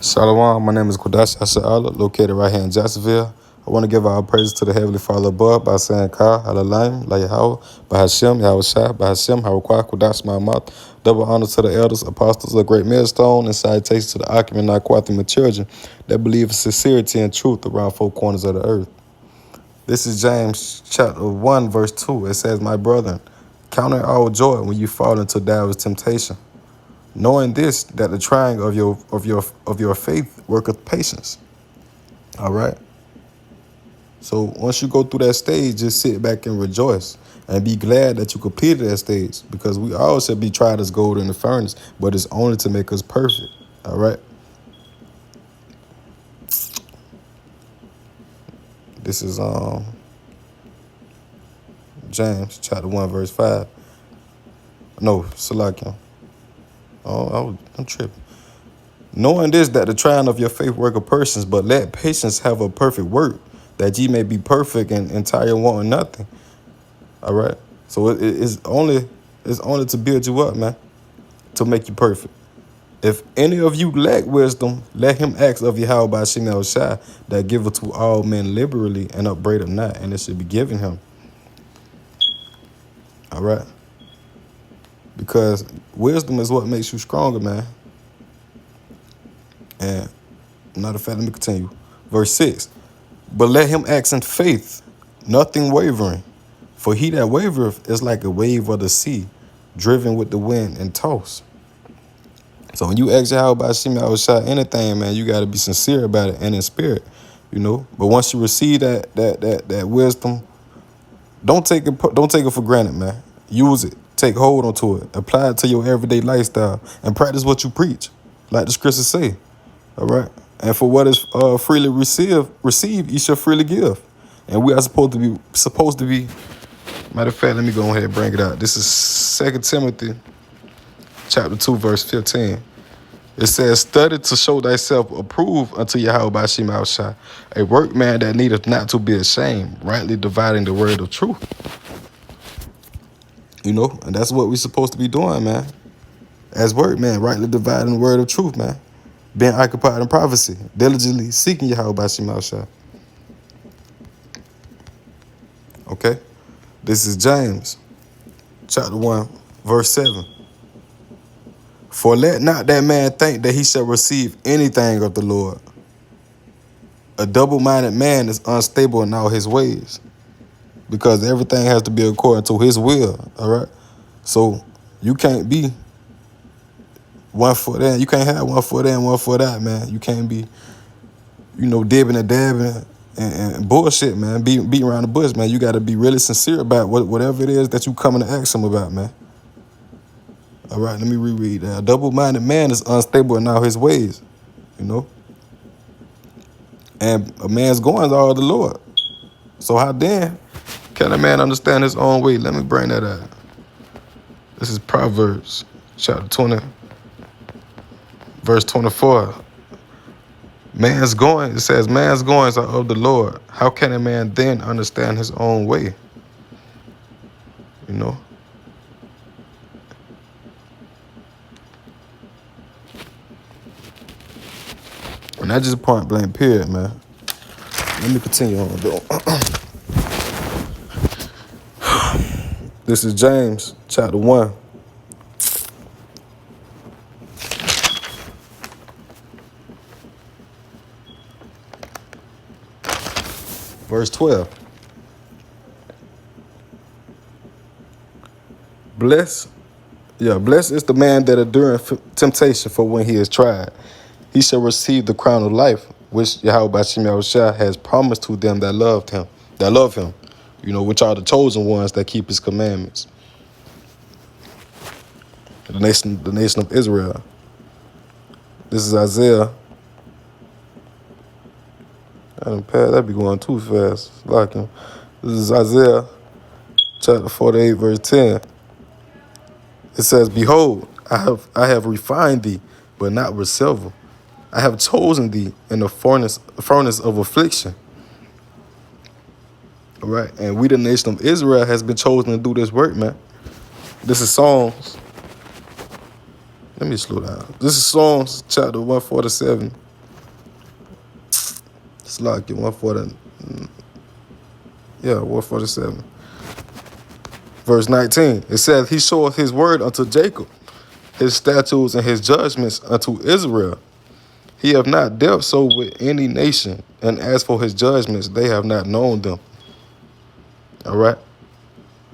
Shalom, my name is Kodash Asha'Allah, located right here in Jacksonville. I want to give our praises to the Heavenly Father above by saying Ka, Halalayim, La Yahweh, Bahashem, Yahweh Shai, Bahashem, Harakwa, Kodash, my mouth. Double honor to the elders, apostles, a great millstone, and salutations to the occupant, not my children that believe in sincerity and truth around four corners of the earth. This is James chapter 1, verse 2. It says, My brethren, count it all joy when you fall into diverse temptation, knowing this, that the trying of your faith worketh patience. All right. So once you go through that stage, just sit back and rejoice and be glad that you completed that stage, because we all should be tried as gold in the furnace, but it's only to make us perfect. All right. This is James chapter 1 verse 5. No, Salakia. I'm tripping. Knowing this, that the trying of your faith worketh patience, but let patience have a perfect work, that ye may be perfect and entire, wanting nothing. All right. So it's only to build you up, man, to make you perfect. If any of you lack wisdom, let him ask of Yahweh by Shem Shai, that giveth to all men liberally and upbraideth not, and it should be given him. All right. Because wisdom is what makes you stronger, man. And matter of fact, let me continue. Verse 6. But let him act in faith, nothing wavering. For he that wavereth is like a wave of the sea, driven with the wind and tossed. So when you ask Yahweh by Shem Shai anything, man, you got to be sincere about it and in spirit, you know. But once you receive that wisdom, don't take it for granted, man. Use it. Take hold onto it. Apply it to your everyday lifestyle and practice what you preach, like the scriptures say. All right. And for what is freely received, you shall freely give. And we are supposed to be. Matter of fact, let me go ahead and bring it out. This is 2 Timothy chapter 2, verse 15. It says, Study to show thyself approved unto Yahweh by Shem Shai, a workman that needeth not to be ashamed, rightly dividing the word of truth. You know, and that's what we're supposed to be doing, man. As workman, rightly dividing the word of truth, man. Being occupied in prophecy, diligently seeking Yahweh by Shem Shai. Okay? This is James, chapter 1, verse 7. For let not that man think that he shall receive anything of the Lord. A double-minded man is unstable in all his ways, because everything has to be according to his will, all right? So you can't be one foot in. You can't have one foot in, one foot out, man. You can't be, dibbing and dabbing and bullshit, man. Beating around the bush, man. You got to be really sincere about whatever it is that you coming to ask him about, man. All right, let me reread that. A double-minded man is unstable in all his ways, you know. And a man's goings are of the Lord. So how then can a man understand his own way? Let me bring that out. This is Proverbs chapter 20, verse 24. It says, man's goings are of the Lord. How can a man then understand his own way? You know? And that's just point blank period, man. Let me continue on, though. This is James chapter 1. Verse 12. Blessed is the man that endureth temptation, for when he is tried, he shall receive the crown of life, which Yahweh by Shem Shai has promised to them that love him, which are the chosen ones that keep his commandments. The nation of Israel. This is Isaiah. That'd be going too fast. Like him. This is Isaiah chapter 48, verse 10. It says, Behold, I have refined thee, but not with silver. I have chosen thee in the furnace of affliction. All right. And we, the nation of Israel, has been chosen to do this work, man. This is Psalms. Let me slow down. This is Psalms chapter 147, Slack, 140. Yeah, 147. Verse 19. It says, He showeth his word unto Jacob, his statutes and his judgments unto Israel. He have not dealt so with any nation, and as for his judgments, they have not known them. All right?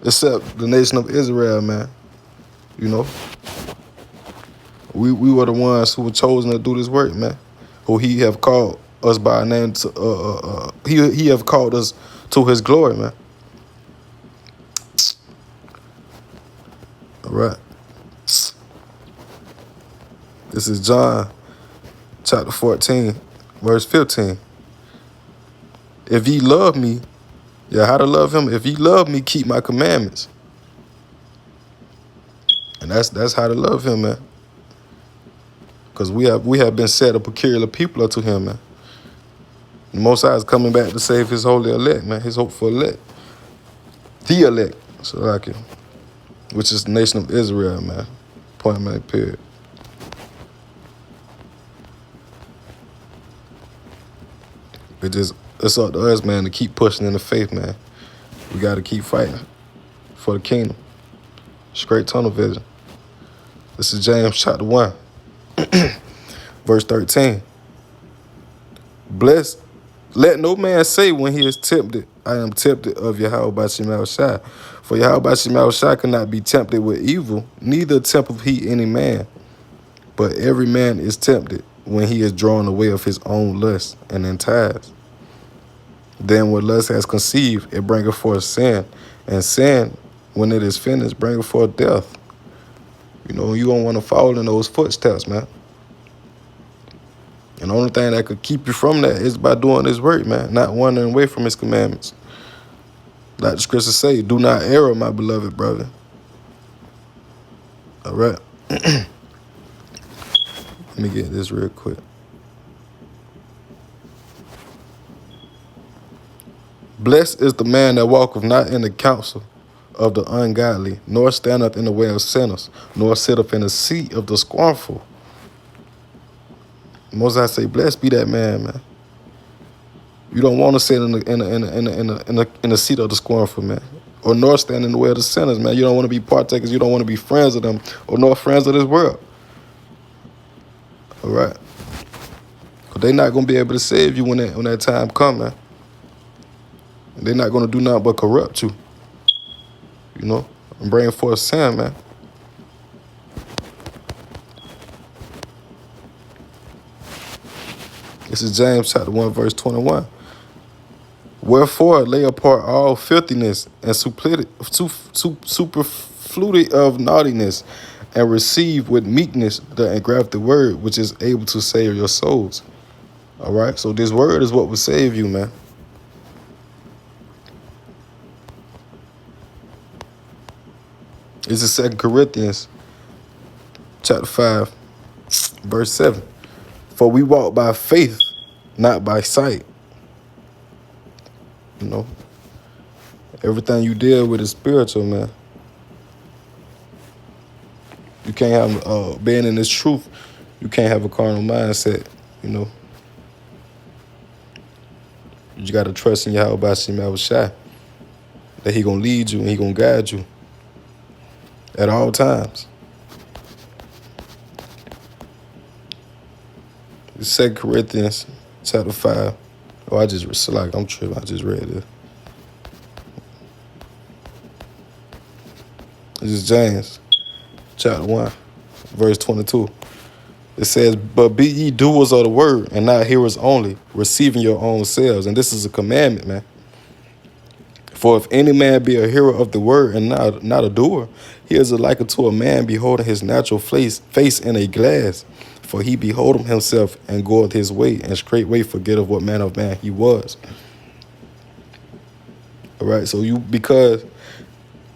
Except the nation of Israel, man. You know? We were the ones who were chosen to do this work, man. Who he have called us by name to, he have called us to his glory, man. All right. This is John chapter 14, verse 15. If ye love me, how to love him? If ye love me, keep my commandments. And that's how to love him, man. Because we have been set a peculiar people unto him, man. The Most High is coming back to save his holy elect, man. His hopeful elect. The elect, so like it, which is the nation of Israel, man. Point blank period. It's up to us, man, to keep pushing in the faith, man. We got to keep fighting for the kingdom. Straight tunnel vision. This is James chapter 1, verse 13. Blessed, let no man say when he is tempted, I am tempted of Yahweh Shai. For Yahweh Shai cannot be tempted with evil, neither tempteth he any man. But every man is tempted when he is drawn away of his own lust and enticed. Then when lust has conceived, it bringeth forth sin. And sin, when it is finished, bringeth forth death. You know, you don't want to follow in those footsteps, man. And the only thing that could keep you from that is by doing this work, man. Not wandering away from his commandments. Like the scriptures say, do not err, my beloved brother. All right. Let me get this real quick. Blessed is the man that walketh not in the counsel of the ungodly, nor standeth in the way of sinners, nor sitteth in the seat of the scornful. Moses say, blessed be that man, man. You don't want to sit in the seat of the scornful, man, or nor stand in the way of the sinners, man. You don't want to be partakers. You don't want to be friends of them, or nor friends of this world. All right, but they're not gonna be able to save you when that time come, man. They're not gonna do nothing but corrupt you, you know, and bring forth sin, man. This is James chapter 1, verse 21. Wherefore lay apart all filthiness and superfluity of naughtiness, and receive with meekness the engrafted word, which is able to save your souls. All right, so this word is what will save you, man. This is 2 Corinthians chapter 5, verse 7. For we walk by faith, not by sight. You know, everything you deal with is spiritual, man. You can't have, being in this truth, you can't have a carnal mindset, you know. You got to trust in Yahweh Shai, that he going to lead you and he going to guide you at all times. 2 Corinthians chapter 5. Oh, I'm tripping. I just read it. This is James chapter 1, verse 22. It says, but be ye doers of the word, and not hearers only, receiving your own selves. And this is a commandment, man. For if any man be a hearer of the word and not a doer, he is like unto a man beholding his natural face in a glass. For he beholdeth himself and goeth his way, and straightway forgetteth what manner of man he was. All right, so because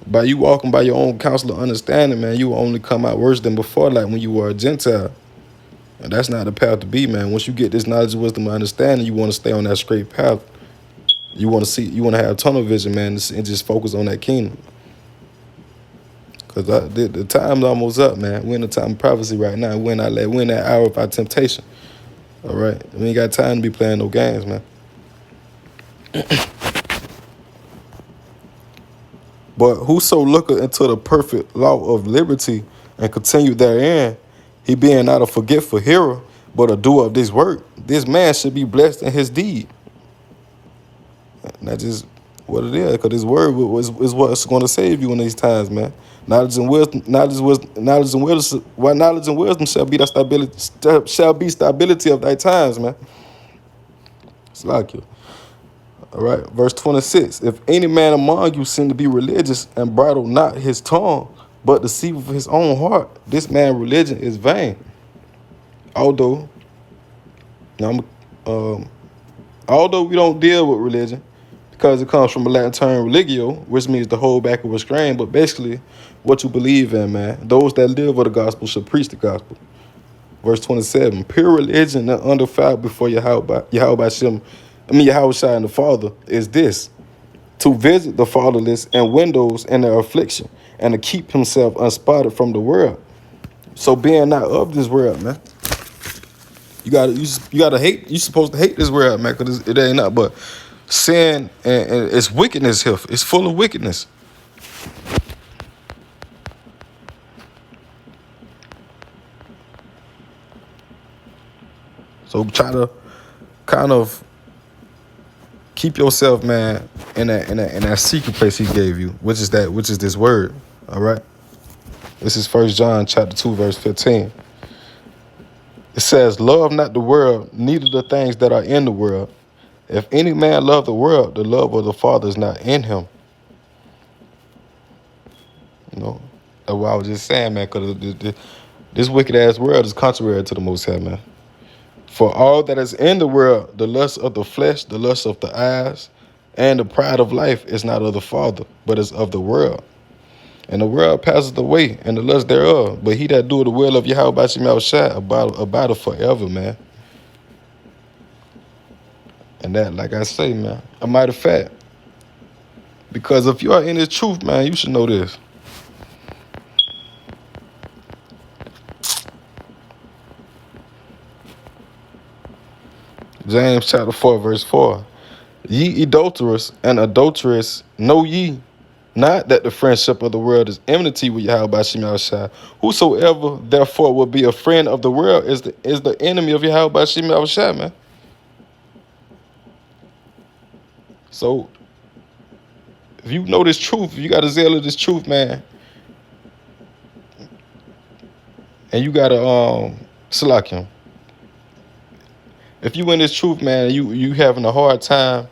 by you walking by your own counsel of understanding, man, you will only come out worse than before, like when you were a Gentile. And that's not the path to be, man. Once you get this knowledge, wisdom, and understanding, you want to stay on that straight path. You want to have tunnel vision, man, and just focus on that kingdom. Because the time's almost up, man. We're in the time of prophecy right now. We're in that hour of our temptation. All right? We ain't got time to be playing no games, man. But whoso looketh into the perfect law of liberty and continue therein, he being not a forgetful hearer, but a doer of this work, this man should be blessed in his deed. And that's just what it is, because this word is what's going to save you in these times, man. Knowledge and wisdom, knowledge and wisdom shall be stability of thy times, man. It's like you. All right, verse 26. If any man among you seem to be religious and bridle not his tongue, but deceiveth his own heart, this man religion is vain. Although, although we don't deal with religion, because it comes from a Latin term religio, which means to hold back or restrain, but basically what you believe in, man. Those that live with the gospel should preach the gospel. Verse 27, pure religion and undefiled before Yahweh Shai and the Father is this, to visit the fatherless and widows in their affliction, and to keep himself unspotted from the world. So being not of this world, man. You gotta hate. You supposed to hate this world, man, because it ain't not but sin and it's wickedness here. It's full of wickedness. So try to kind of keep yourself, man, in that secret place he gave you, which is this word. All right. This is 1 John chapter 2, verse 15. It says, love not the world, neither the things that are in the world. If any man love the world, the love of the Father is not in him. You know, that's what I was just saying, man, because this wicked-ass world is contrary to the Most High, man. For all that is in the world, the lust of the flesh, the lust of the eyes, and the pride of life is not of the Father, but is of the world. And the world passes away, and the lust thereof. But he that doeth the will of Yahweh Shai abideth forever, man. And that, like I say, man, a mighty fact. Because if you are in this truth, man, you should know this. James chapter 4, verse 4. Ye adulterers and adulteress, know ye not that the friendship of the world is enmity with Yahweh Shai. Whosoever therefore will be a friend of the world is the enemy of Yahweh Shai, man. So if you know this truth, if you got a zeal of this truth, man, and you got to slack him. If you in this truth, man, you having a hard time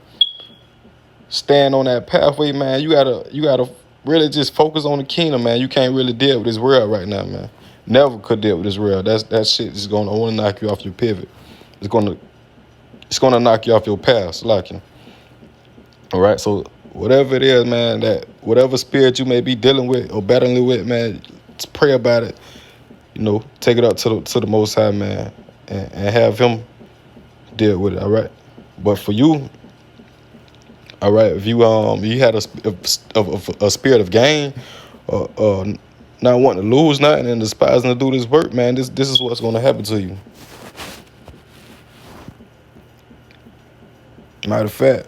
staying on that pathway, man, you gotta really just focus on the kingdom, man. You can't really deal with this world right now, man. Never could deal with this world. That shit is gonna only knock you off your pivot. It's gonna knock you off your path, slack him. All right, so whatever it is, man, that whatever spirit you may be dealing with or battling with, man, just pray about it. You know, take it up to the Most High, man, and have him deal with it. All right, but for you, all right, if you had a spirit of gain, not wanting to lose nothing and despising to do this work, man, this is what's going to happen to you. Matter of fact,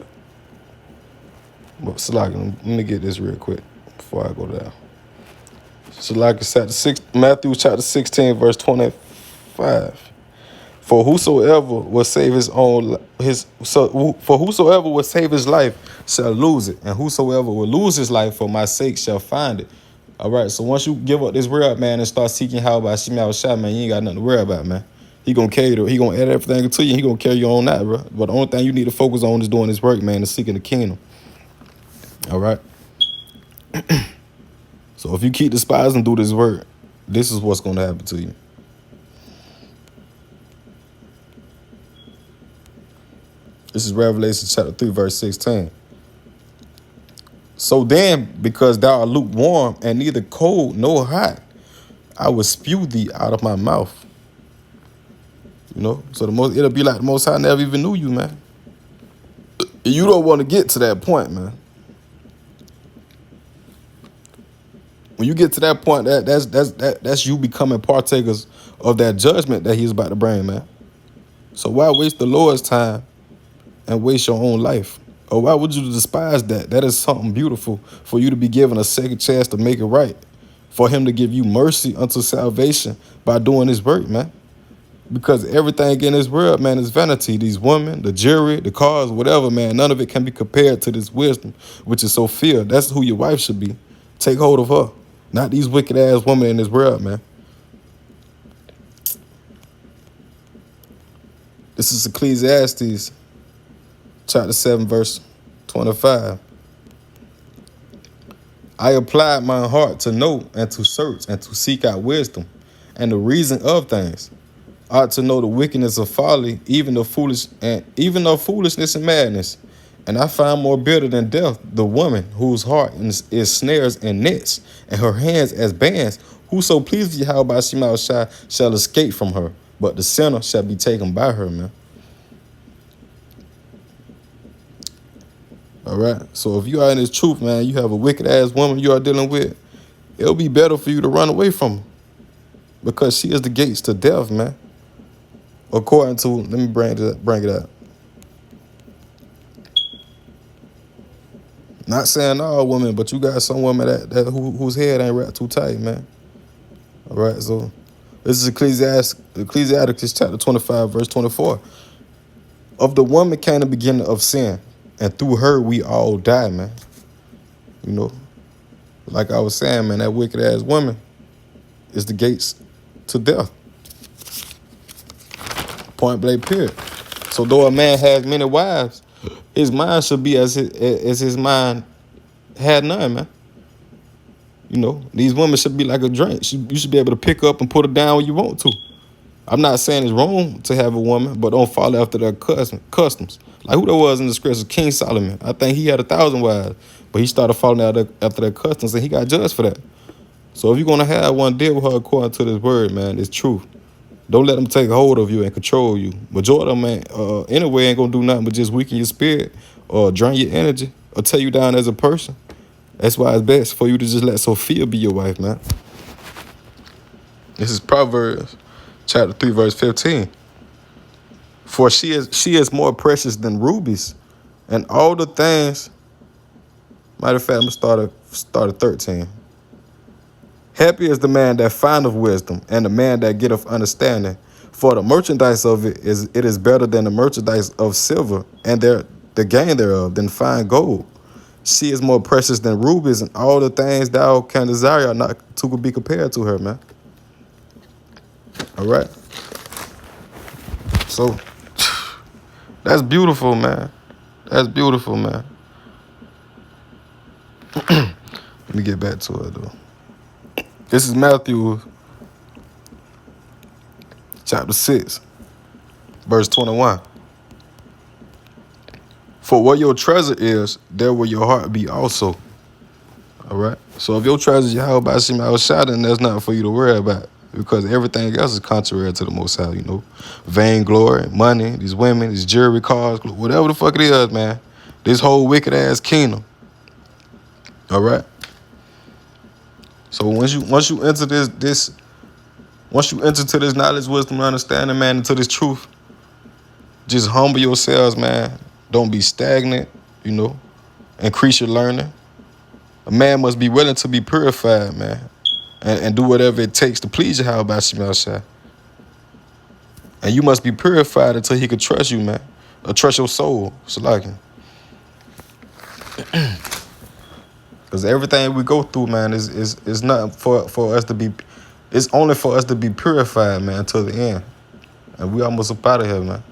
but let me get this real quick before I go down. Matthew chapter 16, verse 25. For whosoever will save his life shall lose it, and whosoever will lose his life for my sake shall find it. All right, so once you give up this world, man, and start seeking how by Shai, man, you ain't got nothing to worry about, man. He gonna carry he gonna add everything to you. He gonna carry you on that, bro. But the only thing you need to focus on is doing this work, man, and seeking the kingdom. All right. So if you keep despising and do this work, this is what's gonna happen to you. This is Revelation chapter 3, verse 16. So then, because thou art lukewarm and neither cold nor hot, I will spew thee out of my mouth. You know, so it'll be like the Most High never even knew you, man. You don't want to get to that point, man. When you get to that point, that's you becoming partakers of that judgment that he's about to bring, man. So why waste the Lord's time and waste your own life Or why would you despise that? That is something beautiful for you to be given a second chance to make it right. For him to give you mercy unto salvation by doing his work, man. Because everything in this world, man, is vanity. These women, the jewelry, the cars, whatever, man, none of it can be compared to this wisdom, which is so fear. That's who your wife should be. Take hold of her. Not these wicked ass women in this world, man. This is Ecclesiastes chapter 7, verse 25. I applied my heart to know and to search and to seek out wisdom and the reason of things. I ought to know the wickedness of folly, even of foolishness and madness. And I find more bitter than death the woman whose heart is snares and nets, and her hands as bands. Whoso pleases Yahweh Shai shall escape from her, but the sinner shall be taken by her, man. All right. So if you are in this truth, man, you have a wicked ass woman you are dealing with, it'll be better for you to run away from her, because she is the gates to death, man. According to, let me bring it out. Not saying all women, but you got some women whose head ain't wrapped too tight, man. All right, so this is Ecclesiastes chapter 25, verse 24. Of the woman came the beginning of sin, and through her we all die, man. You know, like I was saying, man, that wicked ass woman is the gates to death. Point blank period. So though a man has many wives, his mind should be as his mind had none, man. You know, these women should be like a drink. You should be able to pick up and put her down when you want to. I'm not saying it's wrong to have a woman, but don't follow after their customs. Like who there was in the scripture, King Solomon. I think he had 1,000 wives, but he started following after their customs, and he got judged for that. So if you're gonna have one, deal with her according to this word, man. It's truth. Don't let them take hold of you and control you. Majority of them, man, anyway, ain't gonna do nothing but just weaken your spirit or drain your energy or tear you down as a person. That's why it's best for you to just let Sophia be your wife, man. This is Proverbs chapter 3, verse 15. For she is more precious than rubies, and all the things. Matter of fact, I'm gonna start at 13. Happy is the man that findeth wisdom, and the man that getteth understanding. For the merchandise of it is better than the merchandise of silver, and the gain thereof than fine gold. She is more precious than rubies, and all the things thou can desire are not to be compared to her, man. All right. So that's beautiful, man. That's beautiful, man. Let me get back to it, though. This is Matthew chapter 6, verse 21. For where your treasure is, there will your heart be also. All right? So if your treasure is Yahweh Shai, then there's nothing for you to worry about, because everything else is contrary to the Most High, you know. Vainglory, money, these women, these jewelry, cars, whatever the fuck it is, man. This whole wicked-ass kingdom. All right? So once you enter this knowledge, wisdom, and understanding, man, into this truth, just humble yourselves, man. Don't be stagnant, you know. Increase your learning. A man must be willing to be purified, man, and do whatever it takes to please Yahweh Shai. And you must be purified until he could trust you, man, or trust your soul. So like, because everything we go through, man, is not for us to be. It's only for us to be purified, man, until the end. And we almost up out of here, man.